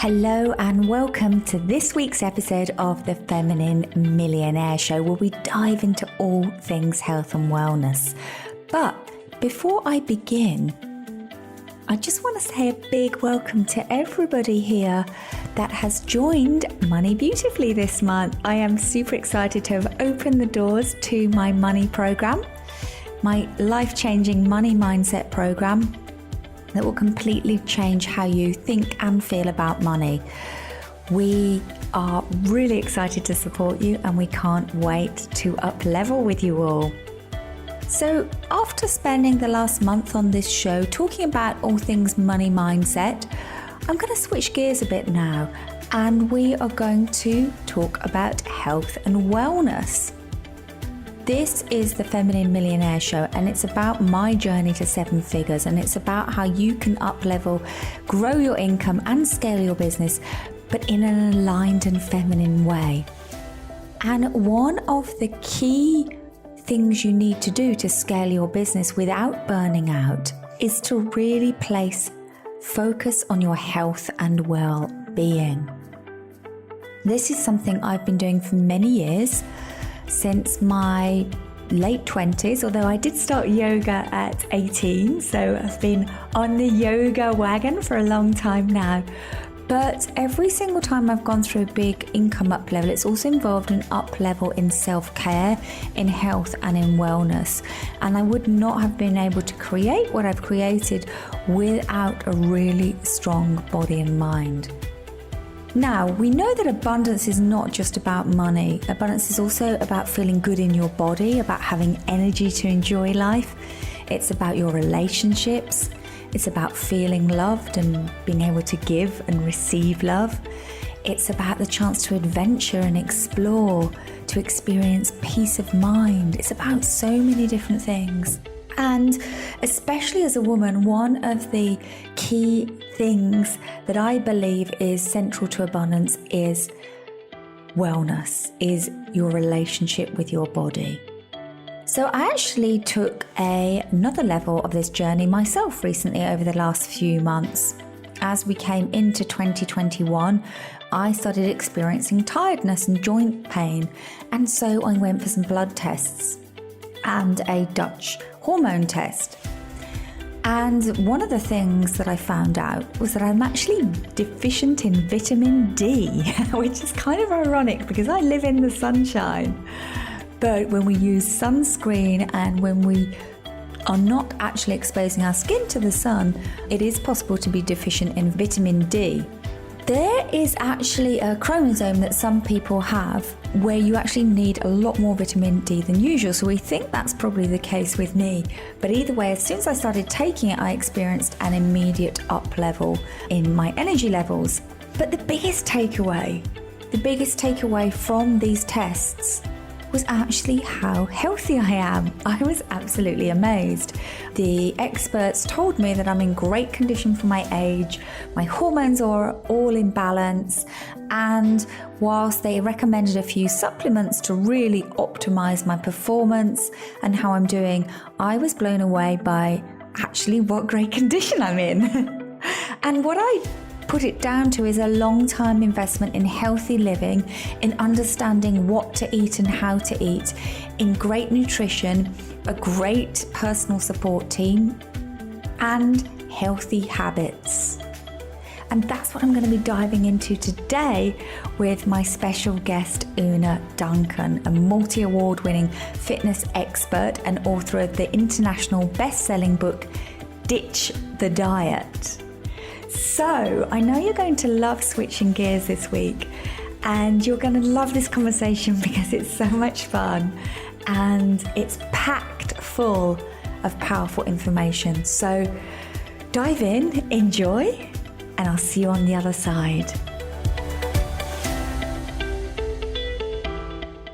Hello and welcome to this week's episode of the Feminine Millionaire Show, where we dive into all things health and wellness. But before I begin, I just want to say a big welcome to everybody here that has joined Money Beautifully this month. I am super excited to have opened the doors to my money program, my life-changing money mindset program that will completely change how you think and feel about money. We are really excited to support you and we can't wait to up-level with you all. So after spending the last month on this show talking about all things money mindset, I'm going to switch gears a bit now and we are going to talk about health and wellness. This is the Feminine Millionaire Show and it's about my journey to 7 figures, and it's about how you can up-level, grow your income and scale your business, but in an aligned and feminine way. And one of the key things you need to do to scale your business without burning out is to really place focus on your health and well-being. This is something I've been doing for many years, since my late 20s, although I did start yoga at 18, so I've been on the yoga wagon for a long time now. But every single time I've gone through a big income up level, it's also involved an up level in self-care, in health and in wellness. And I would not have been able to create what I've created without a really strong body and mind. Now, we know that abundance is not just about money. Abundance is also about feeling good in your body, about having energy to enjoy life. It's about your relationships. It's about feeling loved and being able to give and receive love. It's about the chance to adventure and explore, to experience peace of mind. It's about so many different things. And especially as a woman, one of the key things that I believe is central to abundance is wellness, is your relationship with your body. So I actually took another level of this journey myself recently over the last few months. As we came into 2021, I started experiencing tiredness and joint pain. And so I went for some blood tests and a Dutch hormone test. And one of the things that I found out was that I'm actually deficient in vitamin D, which is kind of ironic because I live in the sunshine. But when we use sunscreen and when we are not actually exposing our skin to the sun, it is possible to be deficient in vitamin D. There is actually a chromosome that some people have where you actually need a lot more vitamin D than usual. So we think that's probably the case with me. But either way, as soon as I started taking it, I experienced an immediate up level in my energy levels. But the biggest takeaway from these tests was actually how healthy I am. I was absolutely amazed. The experts told me that I'm in great condition for my age, my hormones are all in balance, and whilst they recommended a few supplements to really optimize my performance and how I'm doing, I was blown away by actually what great condition I'm in. And what I put it down to is a long-time investment in healthy living, in understanding what to eat and how to eat, in great nutrition, a great personal support team, and healthy habits. And that's what I'm going to be diving into today with my special guest, Oonagh Duncan, a multi-award-winning fitness expert and author of the international best-selling book, Ditch the Diet. So I know you're going to love switching gears this week and you're going to love this conversation because it's so much fun and it's packed full of powerful information. So dive in, enjoy, and I'll see you on the other side.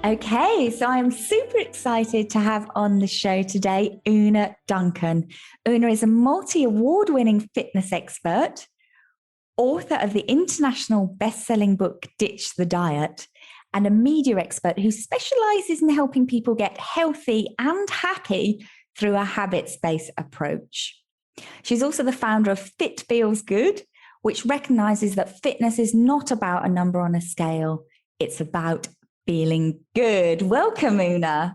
Okay, so I'm super excited to have on the show today Oonagh Duncan. Oonagh is a multi-award-winning fitness expert, author of the international best-selling book Ditch the Diet, and a media expert who specializes in helping people get healthy and happy through a habits-based approach. She's also the founder of Fit Feels Good, which recognizes that fitness is not about a number on a scale. It's about feeling good. Welcome, Oonagh.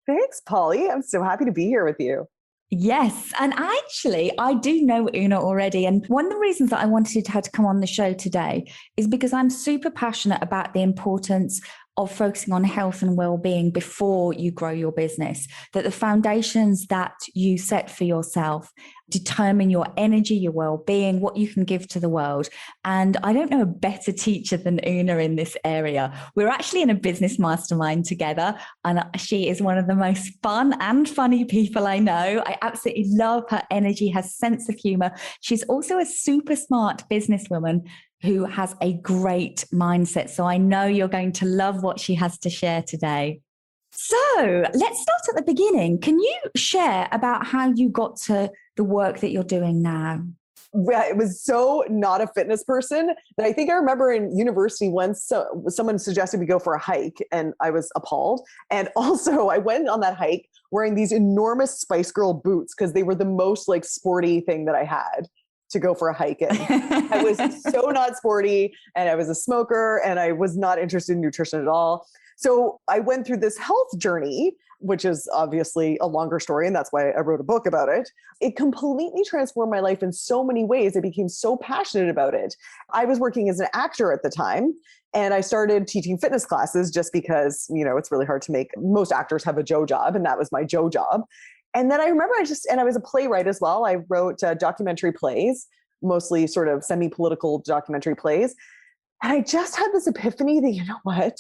Thanks, Polly. I'm so happy to be here with you. Yes. And actually, I do know Oonagh already. And one of the reasons that I wanted her to come on the show today is because I'm super passionate about the importance of focusing on health and well-being before you grow your business, that the foundations that you set for yourself determine your energy, your well-being, what you can give to the world. And I don't know a better teacher than Oonagh in this area. We're actually in a business mastermind together, and she is one of the most fun and funny people I know. I absolutely love her energy, her sense of humor. She's also a super smart businesswoman who has a great mindset. So I know you're going to love what she has to share today. So let's start at the beginning. Can you share about how you got to the work that you're doing now? Yeah, it was so not a fitness person that I think I remember in university once someone suggested we go for a hike and I was appalled. And also I went on that hike wearing these enormous Spice Girl boots because they were the most like sporty thing that I had to go for a hike in. I was so not sporty and I was a smoker and I was not interested in nutrition at all. So I went through this health journey, which is obviously a longer story, and that's why I wrote a book about it. It completely transformed my life in so many ways. I became so passionate about it. I was working as an actor at the time, and I started teaching fitness classes just because, it's really hard to make. Most actors have a Joe job, and that was my Joe job. And then I remember I was a playwright as well. I wrote documentary plays, mostly sort of semi-political documentary plays. And I just had this epiphany that, you know what?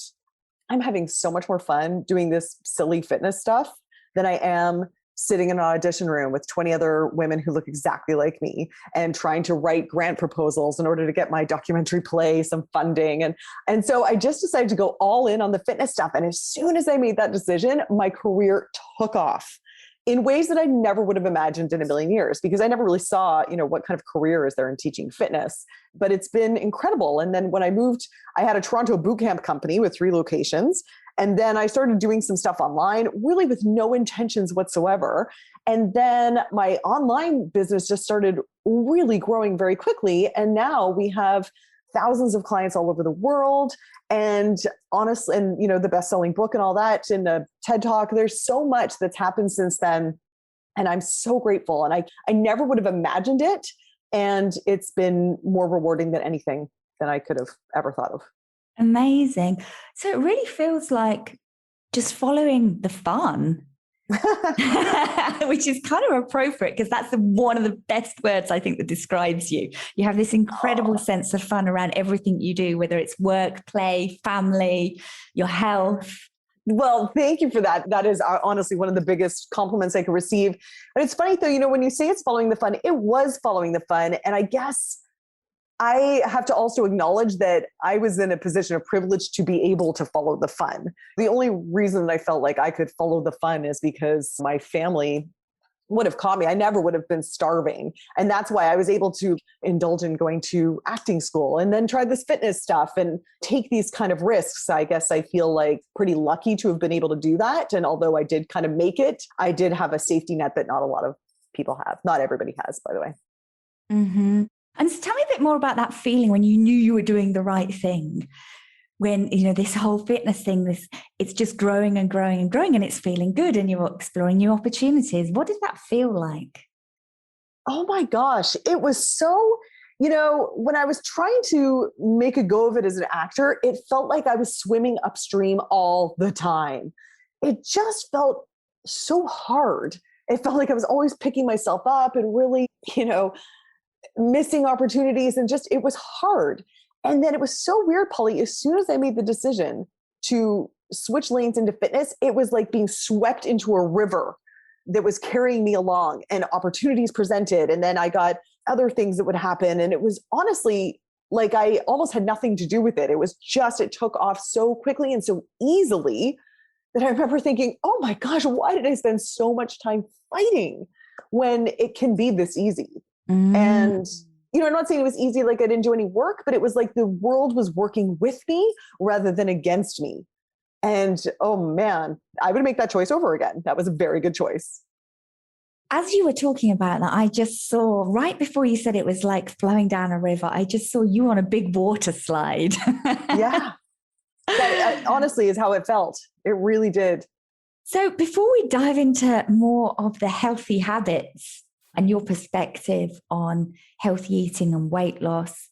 I'm having so much more fun doing this silly fitness stuff than I am sitting in an audition room with 20 other women who look exactly like me and trying to write grant proposals in order to get my documentary play some funding. And so I just decided to go all in on the fitness stuff. And as soon as I made that decision, my career took off in ways that I never would have imagined in a million years, because I never really saw, what kind of career is there in teaching fitness, but it's been incredible. And then when I moved, I had a Toronto boot camp company with 3 locations. And then I started doing some stuff online, really with no intentions whatsoever. And then my online business just started really growing very quickly. And now we have thousands of clients all over the world. And honestly, and the best-selling book and all that, and the TED Talk, there's so much that's happened since then. And I'm so grateful. And I never would have imagined it. And it's been more rewarding than anything that I could have ever thought of. Amazing. So it really feels like just following the fun. Which is kind of appropriate because that's one of the best words I think that describes you. You have this incredible sense of fun around everything you do, whether it's work, play, family, your health. Well, thank you for that. That is honestly one of the biggest compliments I could receive. And it's funny though, when you say it's following the fun, it was following the fun. And I guess I have to also acknowledge that I was in a position of privilege to be able to follow the fun. The only reason that I felt like I could follow the fun is because my family would have caught me. I never would have been starving. And that's why I was able to indulge in going to acting school and then try this fitness stuff and take these kind of risks. I guess I feel like pretty lucky to have been able to do that. And although I did kind of make it, I did have a safety net that not a lot of people have. Not everybody has, by the way. Mm-hmm. And so tell me a bit more about that feeling when you knew you were doing the right thing, when, this whole fitness thing, it's just growing and growing and growing and it's feeling good and you're exploring new opportunities. What did that feel like? Oh my gosh. It was so, when I was trying to make a go of it as an actor, it felt like I was swimming upstream all the time. It just felt so hard. It felt like I was always picking myself up and really, missing opportunities, and just, it was hard. And then it was so weird, Polly, as soon as I made the decision to switch lanes into fitness, it was like being swept into a river that was carrying me along and opportunities presented. And then I got other things that would happen. And it was honestly like I almost had nothing to do with it. It was just, it took off so quickly and so easily that I remember thinking, oh my gosh, why did I spend so much time fighting when it can be this easy? And, I'm not saying it was easy, like I didn't do any work, but it was like the world was working with me rather than against me. And oh man, I would make that choice over again. That was a very good choice. As you were talking about that, I just saw right before you said it was like flowing down a river, I just saw you on a big water slide. Yeah. That honestly is how it felt. It really did. So before we dive into more of the healthy habits and your perspective on healthy eating and weight loss,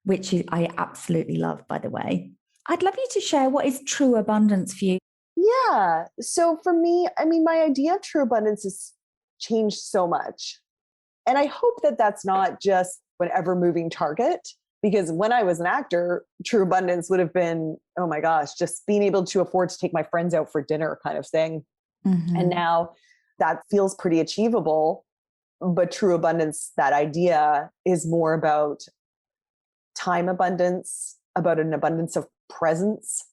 which I absolutely love, by the way, I'd love you to share what is true abundance for you. Yeah. So for me, I mean, my idea of true abundance has changed so much. And I hope that that's not just an ever moving target, because when I was an actor, true abundance would have been, oh my gosh, just being able to afford to take my friends out for dinner kind of thing. And now that feels pretty achievable. But true abundance, that idea is more about time abundance, about an abundance of presence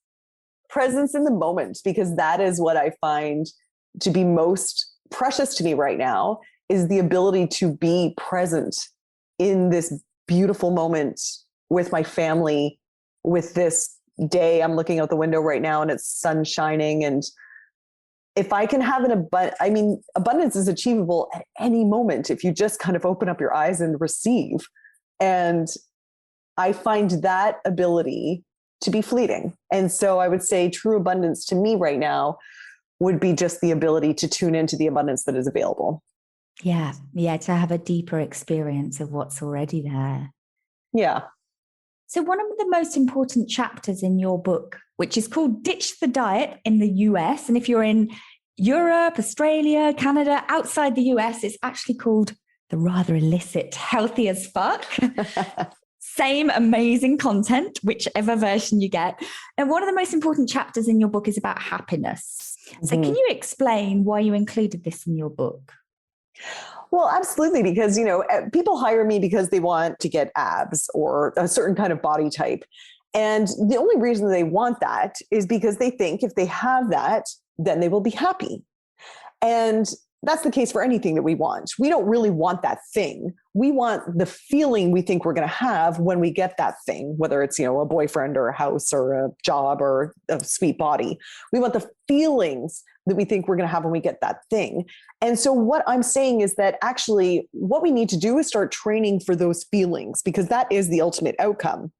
in the moment, because that is what I find to be most precious to me right now, is the ability to be present in this beautiful moment with my family, with this day. I'm looking out the window right now and it's sun shining. And if I can have abundance is achievable at any moment if you just kind of open up your eyes and receive. And I find that ability to be fleeting. And so I would say true abundance to me right now would be just the ability to tune into the abundance that is available. Yeah. Yeah. To have a deeper experience of what's already there. Yeah. So one of the most important chapters in your book, which is called Ditch the Diet in the US. And if you're in Europe, Australia, Canada, outside the US, it's actually called the rather illicit Healthy as Fuck. Same amazing content, whichever version you get. And one of the most important chapters in your book is about happiness. So can you explain why you included this in your book? Well, absolutely. Because, people hire me because they want to get abs or a certain kind of body type. And the only reason they want that is because they think if they have that, then they will be happy. And that's the case for anything that we want. We don't really want that thing. We want the feeling we think we're going to have when we get that thing, whether it's, a boyfriend or a house or a job or a sweet body. We want the feelings that we think we're going to have when we get that thing. And so what I'm saying is that actually what we need to do is start training for those feelings, because that is the ultimate outcome.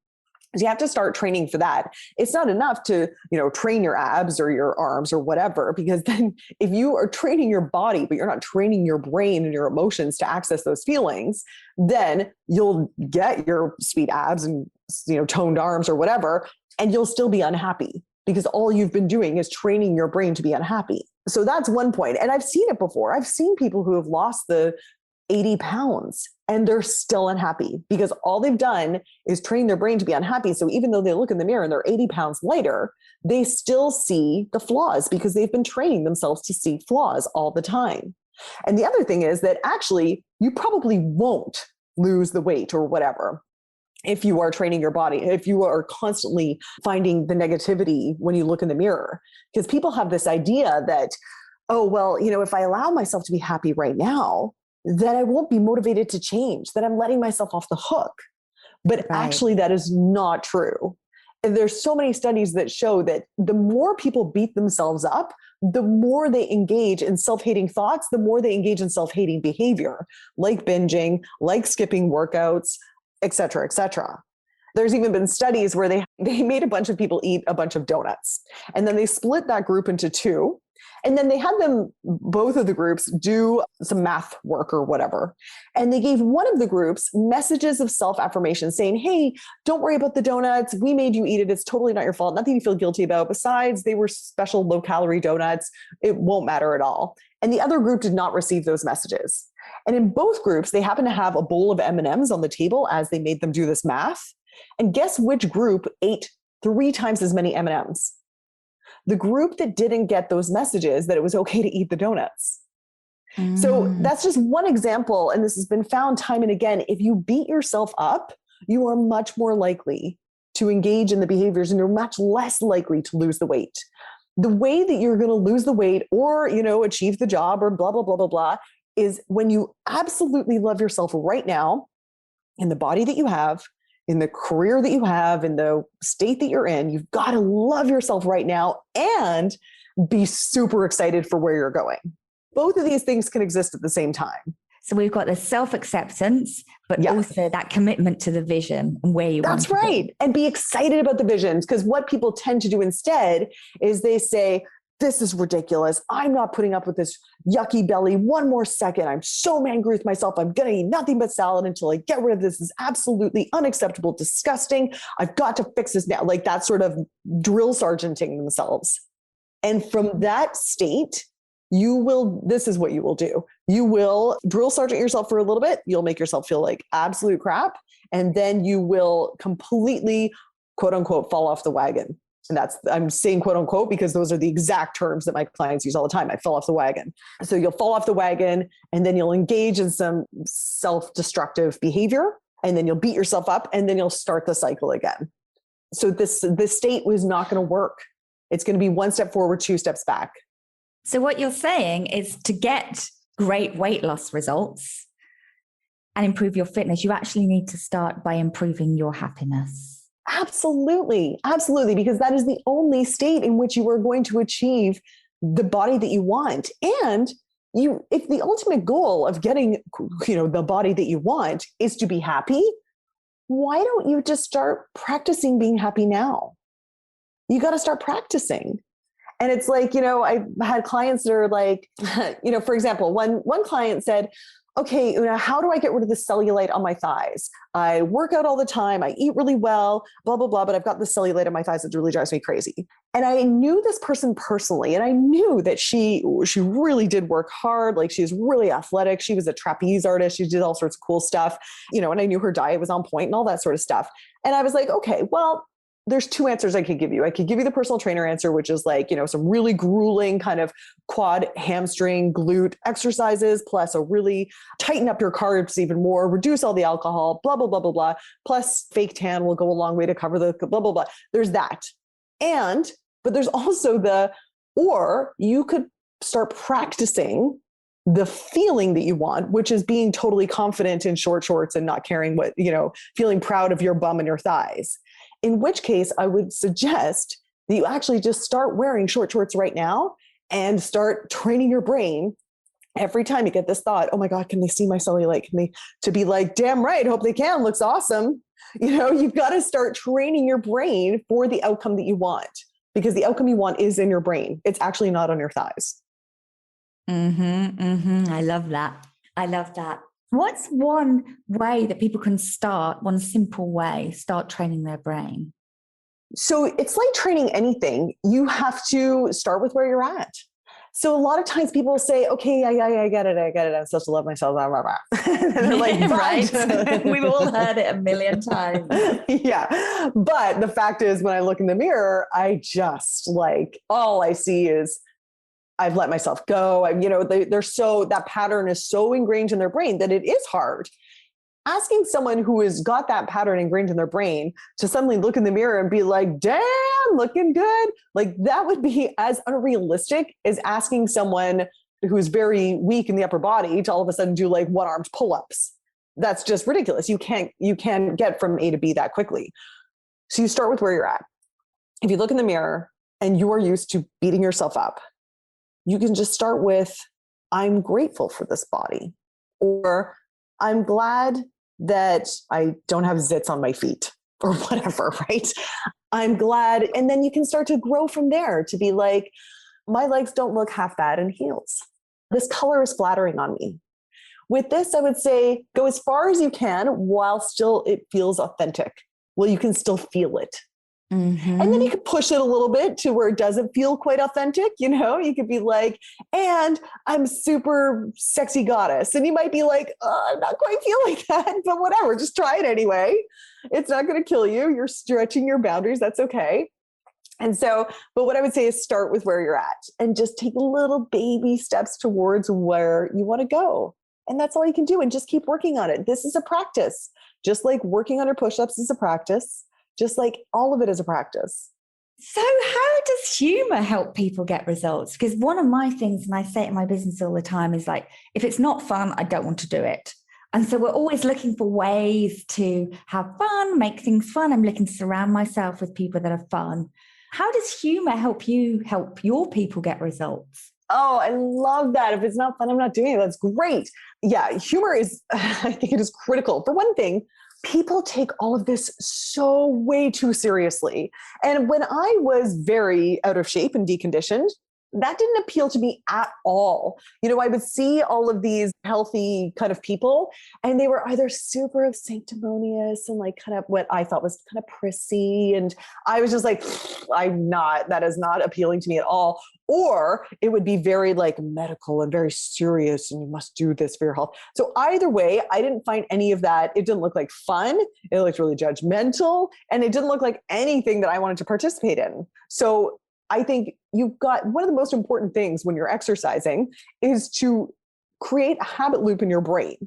You have to start training for that. It's not enough to, train your abs or your arms or whatever, because then if you are training your body, but you're not training your brain and your emotions to access those feelings, then you'll get your sweet abs and, toned arms or whatever, and you'll still be unhappy because all you've been doing is training your brain to be unhappy. So that's one point. And I've seen it before. I've seen people who have lost the 80 pounds and they're still unhappy because all they've done is train their brain to be unhappy. So even though they look in the mirror and they're 80 pounds lighter, they still see the flaws because they've been training themselves to see flaws all the time. And the other thing is that actually you probably won't lose the weight or whatever if you are training your body, if you are constantly finding the negativity when you look in the mirror. Because people have this idea that, oh, well, if I allow myself to be happy right now, then I won't be motivated to change, that I'm letting myself off the hook. But actually, that is not true. And there's so many studies that show that the more people beat themselves up, the more they engage in self-hating thoughts, the more they engage in self-hating behavior, like binging, like skipping workouts, et cetera, et cetera. There's even been studies where they made a bunch of people eat a bunch of donuts. And then they split that group into two. And then they had them, both of the groups, do some math work or whatever. And they gave one of the groups messages of self-affirmation saying, hey, don't worry about the donuts. We made you eat it. It's totally not your fault. Nothing you feel guilty about. Besides, they were special low-calorie donuts. It won't matter at all. And the other group did not receive those messages. And in both groups, they happened to have a bowl of M&Ms on the table as they made them do this math. And guess which group ate 3 times as many M&Ms? The group that didn't get those messages that it was okay to eat the donuts. So that's just one example. And this has been found time and again. If you beat yourself up, you are much more likely to engage in the behaviors and you're much less likely to lose the weight. The way that you're going to lose the weight or, achieve the job or blah, blah, blah, blah, blah, is when you absolutely love yourself right now in the body that you have, in the career that you have, in the state that you're in. You've got to love yourself right now and be super excited for where you're going. both of these things can exist at the same time. So we've got the self-acceptance, but Yeah. also that commitment to the vision and where you want to That's right. be. And be excited about the visions, because what people tend to do instead is they say, this is ridiculous. I'm not putting up with this yucky belly one more second. I'm so angry with myself. I'm going to eat nothing but salad until I get rid of this. This is absolutely unacceptable, disgusting. I've got to fix this now. Like that sort of drill sergeanting themselves. And from that state, this is what you will do. You will drill sergeant yourself for a little bit. You'll make yourself feel like absolute crap. And then you will completely, quote unquote, fall off the wagon. And I'm saying quote unquote, because those are the exact terms that my clients use all the time. I fell off the wagon. So you'll fall off the wagon and then you'll engage in some self-destructive behavior, and then you'll beat yourself up, and then you'll start the cycle again. So this state was not going to work. It's going to be one step forward, two steps back. So what you're saying is to get great weight loss results and improve your fitness, you actually need to start by improving your happiness. Absolutely. Absolutely. Because that is the only state in which you are going to achieve the body that you want. And if the ultimate goal of getting, the body that you want is to be happy, why don't you just start practicing being happy now? You got to start practicing. And it's like, I've had clients that are like, for example, one client said, okay, Oonagh, how do I get rid of the cellulite on my thighs? I work out all the time. I eat really well, blah, blah, blah, but I've got the cellulite on my thighs that really drives me crazy. And I knew this person personally, and I knew that she really did work hard. Like, she's really athletic. She was a trapeze artist. She did all sorts of cool stuff, and I knew her diet was on point and all that sort of stuff. And I was like, okay, well, there's two answers I could give you. I could give you the personal trainer answer, which is like, some really grueling kind of quad, hamstring, glute exercises, plus a really tighten up your carbs even more, reduce all the alcohol, blah, blah, blah, blah, blah. Plus fake tan will go a long way to cover the blah, blah, blah. There's that. But there's also or you could start practicing the feeling that you want, which is being totally confident in short shorts and not caring what, feeling proud of your bum and your thighs. In which case, I would suggest that you actually just start wearing short shorts right now and start training your brain every time you get this thought, oh my God, can they see my cellulite? To be like, damn right, hope they can, looks awesome. You've got to start training your brain for the outcome that you want, because the outcome you want is in your brain. It's actually not on your thighs. I love that. I love that. What's one way that people can start, one simple way, start training their brain? So it's like training anything. You have to start with where you're at. So a lot of times people say, okay, I get it. I'm supposed to love myself. Blah, blah, blah. And they're like, right. We've all heard it a million times. Yeah. But the fact is, when I look in the mirror, I just all I see is I've let myself go. That pattern is so ingrained in their brain that it is hard. Asking someone who has got that pattern ingrained in their brain to suddenly look in the mirror and be like, damn, looking good. Like, that would be as unrealistic as asking someone who's very weak in the upper body to all of a sudden do like one-armed pull-ups. That's just ridiculous. You can't get from A to B that quickly. So you start with where you're at. If you look in the mirror and you are used to beating yourself up, you can just start with, I'm grateful for this body, or I'm glad that I don't have zits on my feet, or whatever, right? I'm glad. And then you can start to grow from there to be like, my legs don't look half bad in heels. This color is flattering on me. With this, I would say, go as far as you can while still it feels authentic. Well, you can still feel it. Mm-hmm. And then you could push it a little bit to where it doesn't feel quite authentic. You could be like, and I'm super sexy goddess. And you might be like, oh, I'm not quite feeling that, but whatever, just try it anyway. It's not going to kill you. You're stretching your boundaries. That's okay. And so, but what I would say is start with where you're at and just take little baby steps towards where you want to go. And that's all you can do. And just keep working on it. This is a practice. Just like working on your push-ups is a practice. Just like all of it is a practice. So how does humor help people get results? Because one of my things, and I say it in my business all the time, is like, if it's not fun, I don't want to do it. And so we're always looking for ways to have fun, make things fun. I'm looking to surround myself with people that are fun. How does humor help you help your people get results? Oh, I love that. If it's not fun, I'm not doing it. That's great. Yeah, humor is, I think it is critical. For one thing, people take all of this so way too seriously. And when I was very out of shape and deconditioned, that didn't appeal to me at all. I would see all of these healthy kind of people, and they were either super sanctimonious and like kind of what I thought was kind of prissy. And I was just like, that is not appealing to me at all. Or it would be very like medical and very serious, and you must do this for your health. So either way, I didn't find any of that. It didn't look like fun. It looked really judgmental, and it didn't look like anything that I wanted to participate in. So I think you've got one of the most important things when you're exercising is to create a habit loop in your brain.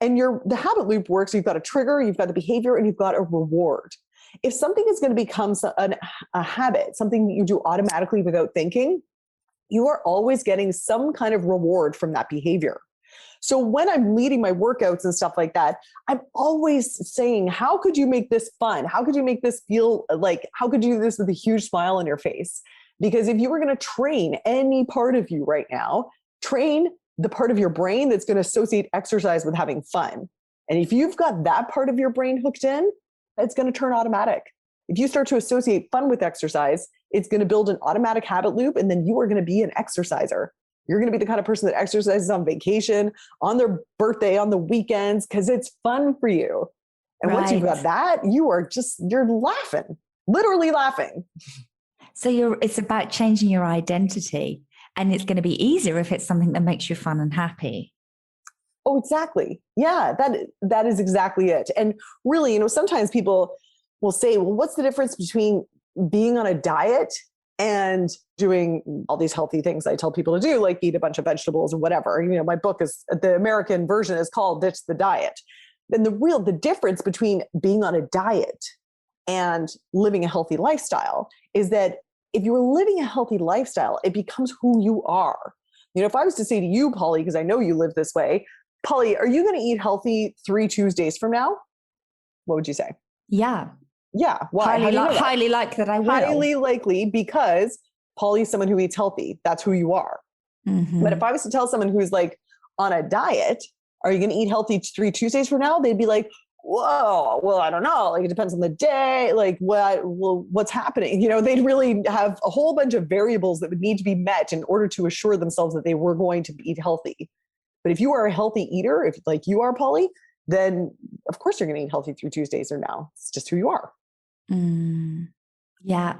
And the habit loop works. You've got a trigger, you've got the behavior, and you've got a reward. If something is going to become a habit, something that you do automatically without thinking, you are always getting some kind of reward from that behavior. So when I'm leading my workouts and stuff like that, I'm always saying, how could you make this fun? How could you make this feel like, how could you do this with a huge smile on your face? Because if you were going to train any part of you right now, train the part of your brain that's going to associate exercise with having fun. And if you've got that part of your brain hooked in, it's going to turn automatic. If you start to associate fun with exercise, it's going to build an automatic habit loop, and then you are going to be an exerciser. You're going to be the kind of person that exercises on vacation, on their birthday, on the weekends, because it's fun for you. And once you've got that, you're laughing, literally laughing. So it's about changing your identity, and it's going to be easier if it's something that makes you fun and happy. Oh, exactly. Yeah, that is exactly it. And really, sometimes people will say, well, what's the difference between being on a diet and doing all these healthy things I tell people to do, like eat a bunch of vegetables or whatever? My book the American version is called Ditch the Diet. And the difference between being on a diet and living a healthy lifestyle is that if you're living a healthy lifestyle, it becomes who you are. If I was to say to you, Polly, because I know you live this way, Polly, are you going to eat healthy 3 Tuesdays from now? What would you say? Yeah. Yeah. Why? Highly likely that I will. Highly likely because Polly is someone who eats healthy. That's who you are. Mm-hmm. But if I was to tell someone who's like on a diet, are you going to eat healthy 3 Tuesdays from now? They'd be like, whoa, well, I don't know. Like, it depends on the day. Like, what's happening? They'd really have a whole bunch of variables that would need to be met in order to assure themselves that they were going to eat healthy. But if you are a healthy eater, if like you are, Polly, then of course you're going to eat healthy 3 Tuesdays from now. It's just who you are. Yeah.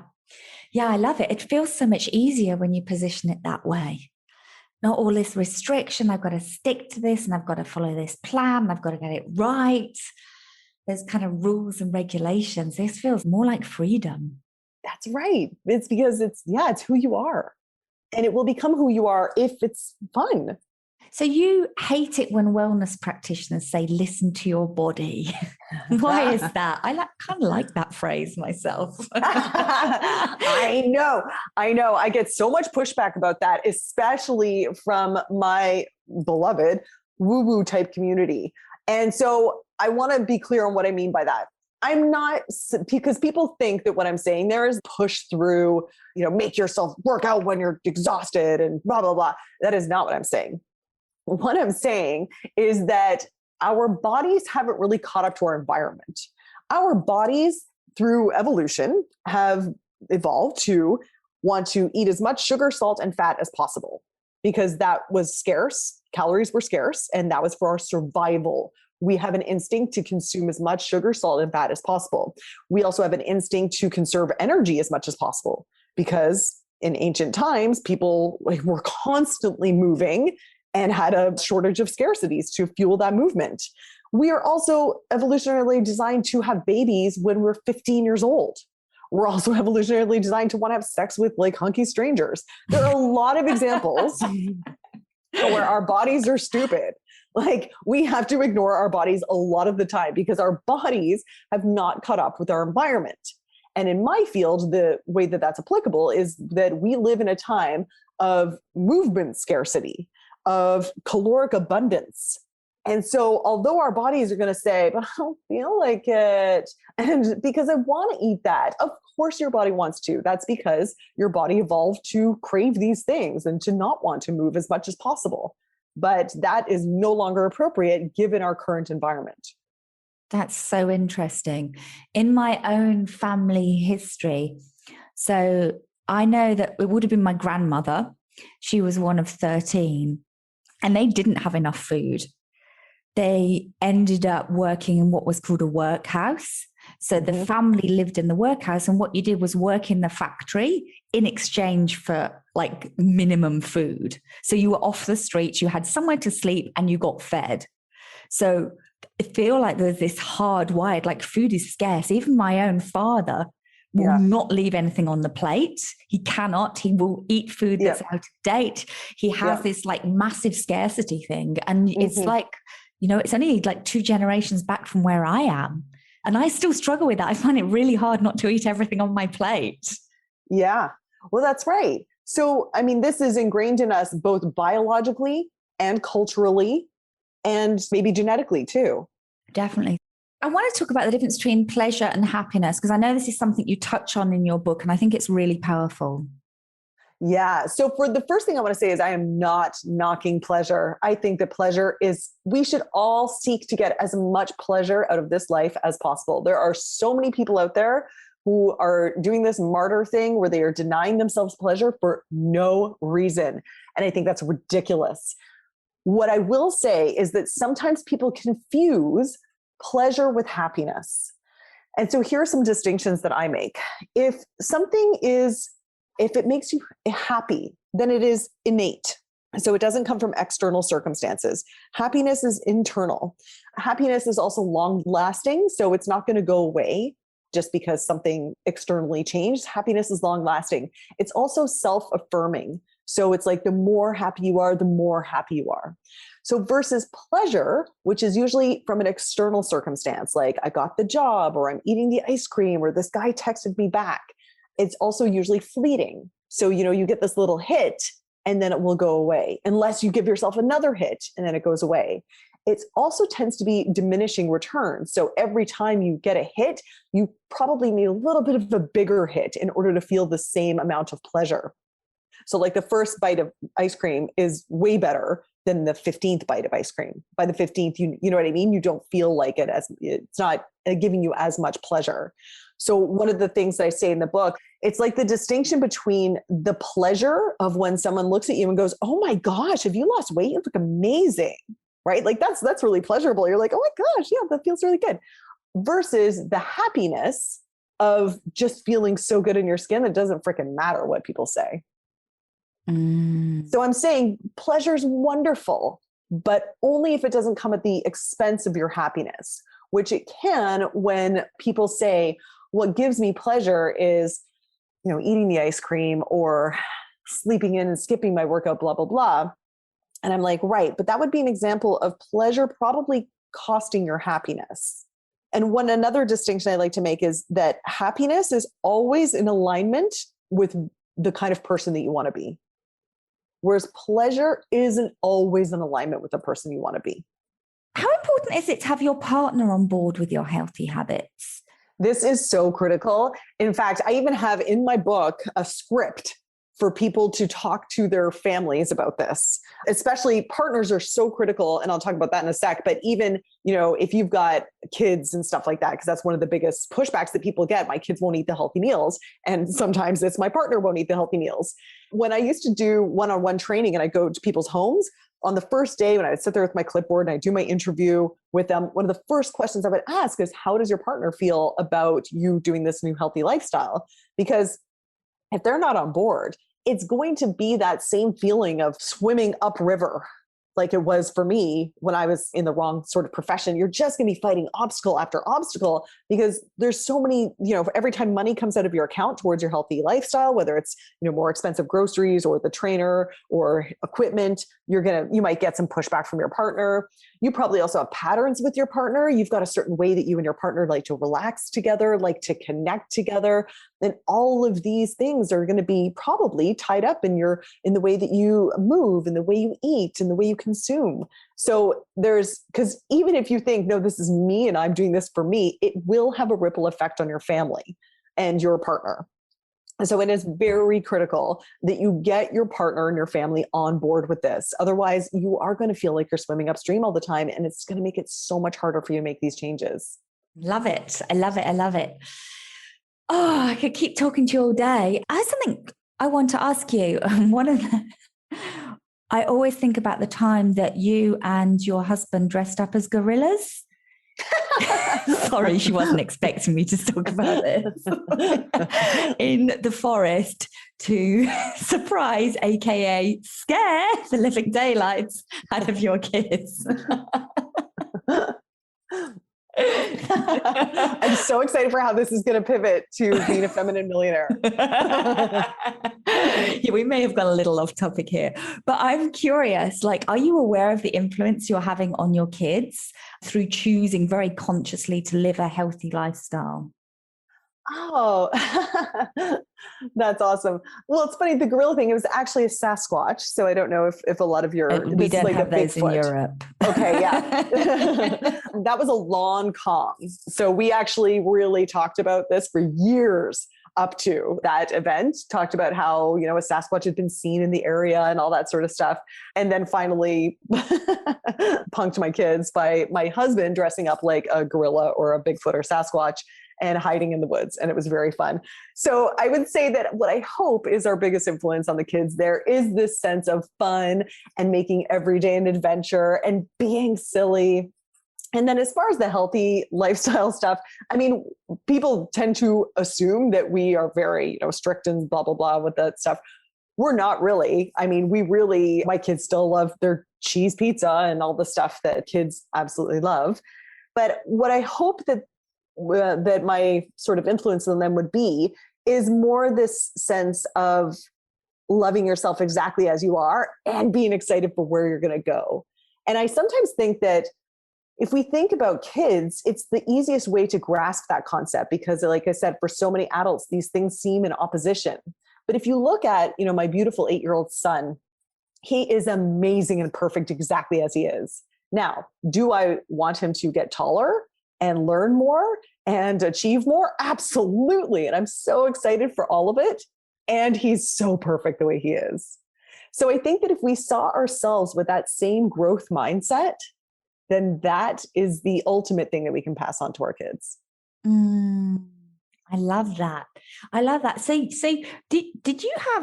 Yeah, I love it. It feels so much easier when you position it that way. Not all this restriction. I've got to stick to this, and I've got to follow this plan, and I've got to get it right. There's kind of rules and regulations. This feels more like freedom. That's right. It's because it's who you are. And it will become who you are if it's fun. So you hate it when wellness practitioners say, listen to your body. Why is that? I kind of like that phrase myself. I know. I get so much pushback about that, especially from my beloved woo-woo type community. And so I want to be clear on what I mean by that. I'm not, because people think that what I'm saying there is push through, make yourself work out when you're exhausted and blah, blah, blah. That is not what I'm saying. What I'm saying is that our bodies haven't really caught up to our environment. Our bodies, through evolution, have evolved to want to eat as much sugar, salt, and fat as possible because that was scarce. Calories were scarce, and that was for our survival. We have an instinct to consume as much sugar, salt, and fat as possible. We also have an instinct to conserve energy as much as possible because in ancient times, people were constantly moving and had a shortage of scarcities to fuel that movement. We are also evolutionarily designed to have babies when we're 15 years old. We're also evolutionarily designed to want to have sex with like hunky strangers. There are a lot of examples where our bodies are stupid. Like, we have to ignore our bodies a lot of the time because our bodies have not caught up with our environment. And in my field, the way that that's applicable is that we live in a time of movement scarcity, of caloric abundance. And so although our bodies are going to say, but I don't feel like it, and because I want to eat that, of course your body wants to. That's because your body evolved to crave these things and to not want to move as much as possible. But that is no longer appropriate given our current environment. That's so interesting. In my own family history, so I know that it would have been my grandmother. She was one of 13, and they didn't have enough food. They ended up working in what was called a workhouse. So the family lived in the workhouse, and what you did was work in the factory in exchange for like minimum food. So you were off the streets, you had somewhere to sleep, and you got fed. So I feel like there's this hardwired, like food is scarce. Even my own father will not leave anything on the plate. He cannot. He will eat food that's out of date. He has this like massive scarcity thing. And it's like, you know, it's only like 2 generations back from where I am. And I still struggle with that. I find it really hard not to eat everything on my plate. Yeah, well, that's right. So, I mean, this is ingrained in us both biologically and culturally and maybe genetically too. Definitely. I want to talk about the difference between pleasure and happiness, because I know this is something you touch on in your book, and I think it's really powerful. Yeah. So for the first thing I want to say is I am not knocking pleasure. I think that pleasure is, we should all seek to get as much pleasure out of this life as possible. There are so many people out there who are doing this martyr thing where they are denying themselves pleasure for no reason. And I think that's ridiculous. What I will say is that sometimes people confuse pleasure with happiness. And so here are some distinctions that I make. If it makes you happy, then it is innate. So it doesn't come from external circumstances. Happiness is internal. Happiness is also long lasting. So it's not going to go away just because something externally changed. Happiness is long lasting. It's also self-affirming. So it's like the more happy you are, the more happy you are. So versus pleasure, which is usually from an external circumstance, like I got the job, or I'm eating the ice cream, or this guy texted me back. It's also usually fleeting. So, you know, you get this little hit and then it will go away unless you give yourself another hit and then it goes away. It also tends to be diminishing returns. So every time you get a hit, you probably need a little bit of a bigger hit in order to feel the same amount of pleasure. So like the first bite of ice cream is way better than the 15th bite of ice cream. By the 15th, you know what I mean? You don't feel like it's not giving you as much pleasure. So one of the things that I say in the book, it's like the distinction between the pleasure of when someone looks at you and goes, oh my gosh, have you lost weight? You look amazing, right? Like that's really pleasurable. You're like, oh my gosh, yeah, that feels really good. Versus the happiness of just feeling so good in your skin that doesn't freaking matter what people say. So I'm saying pleasure is wonderful, but only if it doesn't come at the expense of your happiness, which it can when people say, what gives me pleasure is, you know, eating the ice cream or sleeping in and skipping my workout, blah, blah, blah. And I'm like, right, but that would be an example of pleasure probably costing your happiness. And another distinction I like to make is that happiness is always in alignment with the kind of person that you want to be. Whereas pleasure isn't always in alignment with the person you want to be. How important is it to have your partner on board with your healthy habits? This is so critical. In fact, I even have in my book a script for people to talk to their families about this. Especially partners are so critical, and I'll talk about that in a sec. But even, you know, if you've got kids and stuff like that, because that's one of the biggest pushbacks that people get. My kids won't eat the healthy meals. And sometimes it's my partner won't eat the healthy meals. When I used to do one-on-one training and I go to people's homes, on the first day when I would sit there with my clipboard and I do my interview with them, one of the first questions I would ask is, how does your partner feel about you doing this new healthy lifestyle? Because if they're not on board, it's going to be that same feeling of swimming upriver like it was for me when I was in the wrong sort of profession. You're just going to be fighting obstacle after obstacle because there's so many, you know, every time money comes out of your account towards your healthy lifestyle, whether it's, you know, more expensive groceries or the trainer or equipment, you might get some pushback from your partner. You probably also have patterns with your partner. You've got a certain way that you and your partner like to relax together, like to connect together. And all of these things are going to be probably tied up in the way that you move, in the way you eat, in the way you consume. So because even if you think, no, this is me and I'm doing this for me, it will have a ripple effect on your family. and your partner. So it is very critical that you get your partner and your family on board with this. Otherwise, you are going to feel like you're swimming upstream all the time, and it's going to make it so much harder for you to make these changes. Love it. I love it. I love it. Oh, I could keep talking to you all day. I have something I want to ask you. I always think about the time that you and your husband dressed up as gorillas. Sorry, she wasn't expecting me to talk about this. In the forest to surprise, aka scare the living daylights out of your kids. I'm so excited for how this is going to pivot to being a feminine millionaire. Yeah, we may have gone a little off topic here, but I'm curious, like, are you aware of the influence you're having on your kids through choosing very consciously to live a healthy lifestyle? Oh, that's awesome. Well, it's funny. The gorilla thing, it was actually a Sasquatch. So I don't know if a lot of your, we don't have those in Europe. Okay. Yeah. That was a long con. So we actually really talked about this for years up to that event, talked about how, a Sasquatch had been seen in the area and all that sort of stuff. And then finally punked my kids by my husband dressing up like a gorilla or a Bigfoot or Sasquatch and hiding in the woods. And it was very fun. So I would say that what I hope is our biggest influence on the kids there is this sense of fun and making every day an adventure and being silly. And then as far as the healthy lifestyle stuff, I mean, people tend to assume that we are very, strict and blah, blah, blah with that stuff. We're not really. I mean, my kids still love their cheese pizza and all the stuff that kids absolutely love. But what I hope that my sort of influence on them would be is more this sense of loving yourself exactly as you are and being excited for where you're going to go. And I sometimes think that if we think about kids, it's the easiest way to grasp that concept because, like I said, for so many adults, these things seem in opposition. But if you look at, my beautiful 8-year-old son, he is amazing and perfect exactly as he is. Now, do I want him to get taller and learn more and achieve more? Absolutely. And I'm so excited for all of it. And he's so perfect the way he is. So I think that if we saw ourselves with that same growth mindset, then that is the ultimate thing that we can pass on to our kids. I love that. I love that. So did you have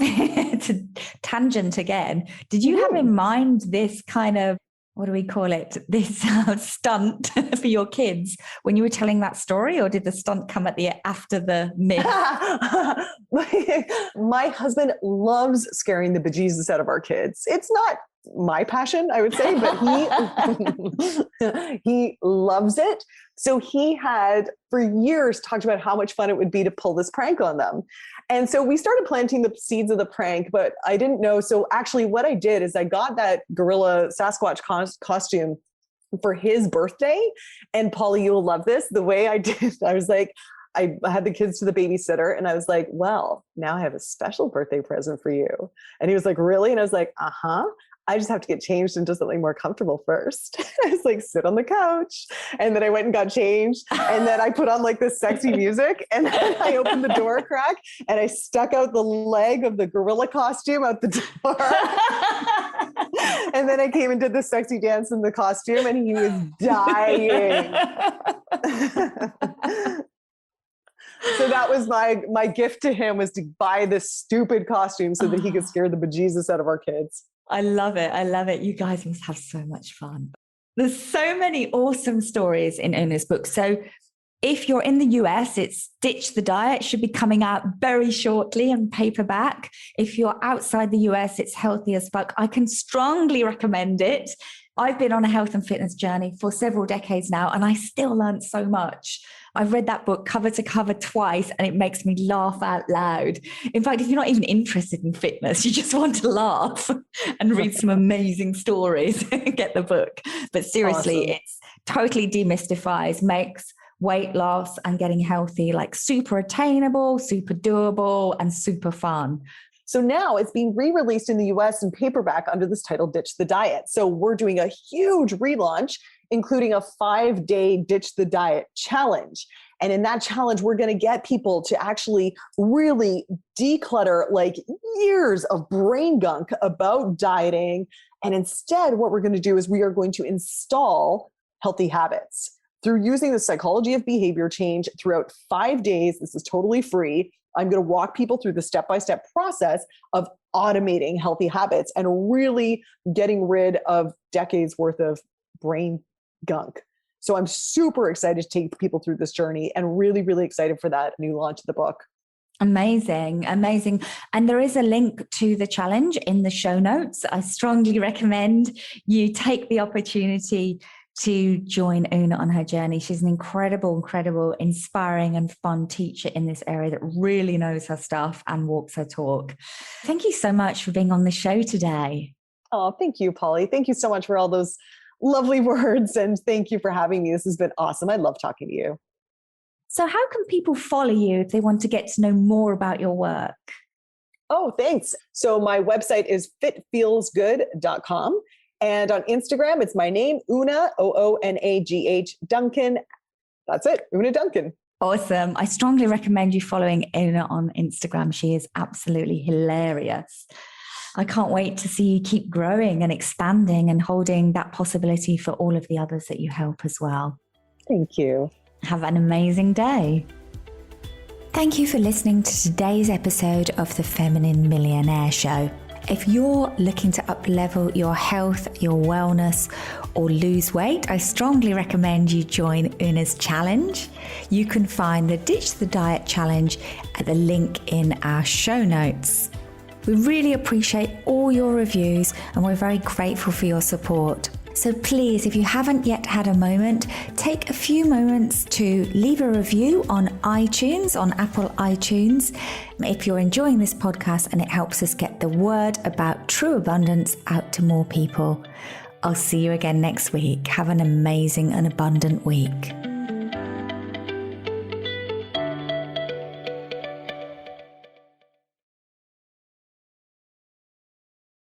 to tangent again? Did you have in mind this kind of, what do we call it? This stunt for your kids when you were telling that story, or did the stunt come after the myth? My husband loves scaring the bejesus out of our kids. It's not my passion, I would say, but he loves it. So he had for years talked about how much fun it would be to pull this prank on them. And so we started planting the seeds of the prank, but I didn't know. So actually what I did is I got that gorilla Sasquatch costume for his birthday. And Polly, you will love this. The way I did, I was like, I had the kids to the babysitter and I was like, well, now I have a special birthday present for you. And he was like, really? And I was like, I just have to get changed into something more comfortable first. I was like, sit on the couch. And then I went and got changed. And then I put on like this sexy music. And then I opened the door crack and I stuck out the leg of the gorilla costume out the door. And then I came and did the sexy dance in the costume and he was dying. So that was my gift to him, was to buy this stupid costume so that he could scare the bejesus out of our kids. I love it. I love it. You guys must have so much fun. There's so many awesome stories in Oonagh's book. So if you're in the US, it's Ditch the Diet, should be coming out very shortly in paperback. If you're outside the US, it's Healthy as Fuck. I can strongly recommend it. I've been on a health and fitness journey for several decades now, and I still learned so much. I've read that book cover to cover twice, and it makes me laugh out loud. In fact, if you're not even interested in fitness, you just want to laugh and read some amazing stories, get the book. But seriously, awesome. It's totally demystifies, makes weight loss and getting healthy like super attainable, super doable, and super fun. So now it's being re-released in the US in paperback under this title, Ditch the Diet. So we're doing a huge relaunch, including a 5-day Ditch the Diet challenge. And in that challenge, we're going to get people to actually really declutter like years of brain gunk about dieting. And instead, what we're going to do is we are going to install healthy habits through using the psychology of behavior change throughout 5 days. This is totally free. I'm going to walk people through the step-by-step process of automating healthy habits and really getting rid of decades worth of brain gunk. So I'm super excited to take people through this journey and really, really excited for that new launch of the book. Amazing. And there is a link to the challenge in the show notes. I strongly recommend you take the opportunity to join Oonagh on her journey. She's an incredible, inspiring and fun teacher in this area that really knows her stuff and walks her talk. Thank you so much for being on the show today. Oh, thank you, Polly. Thank you so much for all those lovely words. And thank you for having me. This has been awesome. I love talking to you. So how can people follow you if they want to get to know more about your work? Oh, thanks. So my website is fitfeelsgood.com. And on Instagram, it's my name, Oonagh, Oonagh Duncan. That's it, Oonagh Duncan. Awesome. I strongly recommend you following Oonagh on Instagram. She is absolutely hilarious. I can't wait to see you keep growing and expanding and holding that possibility for all of the others that you help as well. Thank you. Have an amazing day. Thank you for listening to today's episode of the Feminine Millionaire Show. If you're looking to up-level your health, your wellness, or lose weight, I strongly recommend you join Oonagh's challenge. You can find the Ditch the Diet challenge at the link in our show notes. We really appreciate all your reviews and we're very grateful for your support. So please, if you haven't yet had a moment, take a few moments to leave a review on iTunes, on Apple iTunes, if you're enjoying this podcast and it helps us get the word about true abundance out to more people. I'll see you again next week. Have an amazing and abundant week.